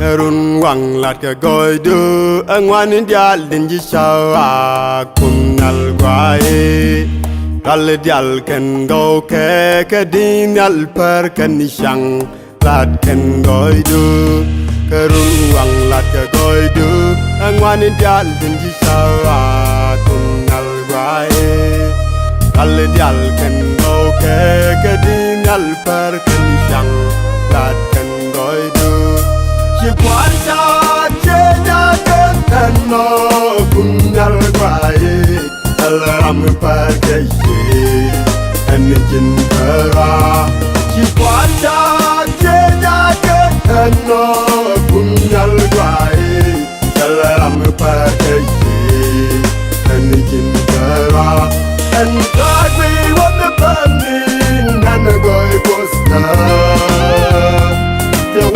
Run wang lat ka goy du angwan indial din ji shawa kunal gwai dal dial ken go ke din al per kan shang lat ken goy du run wang lat ka goy du angwan indial din ji shawa kunal gwai dal dial ken go ke din al per kan shang lat ken goy du She wants a change and no kunal gwai alam parkeshi and jinpara She wants a change and no kunal gwai alam parkeshi and jinpara and God we want the burning and the goy poster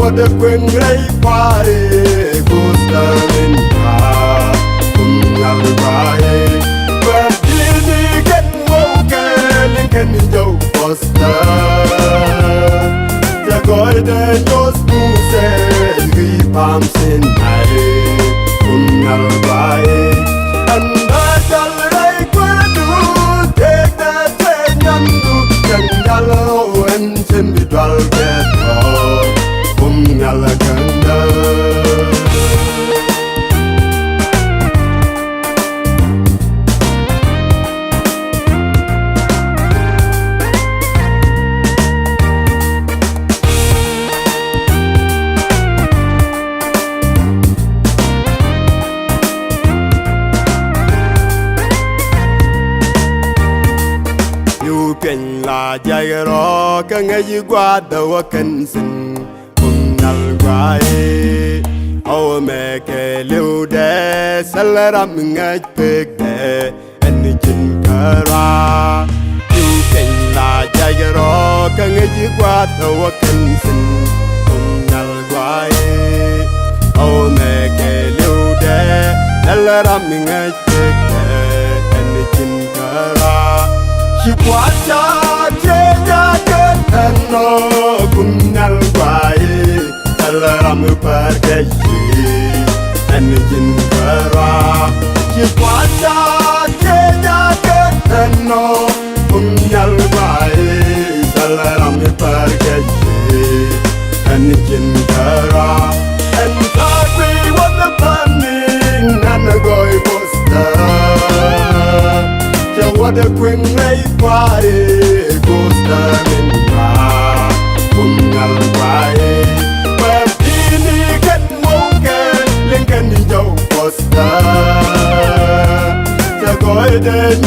What the queen gray party goes down in Kunal Gwai But Dini can walk and can do poster The golden just to say three palms in Kunal Gwai And I shall like when do take that train and do Jangalo and send the 12 get Nalaganda You can la jayro ka ngay qua đầu cần xin Gwai Awa meke liu de Salaram ngaj pek de Eni jin kara Yu ken la jayaro Ka ngaji kwa tawa kensin Kunal gwai Awa meke liu de Salaram ngaj pek de Eni jin kara Shikwacha Cheja ketano Kunal gwai Alam parkeshi and jinpara She wants a change and no kunal gwai Alam parkeshi and jinpara And God we want the burning and the goy poster So what the queen may party goes down in Kunal gwai Poster, the golden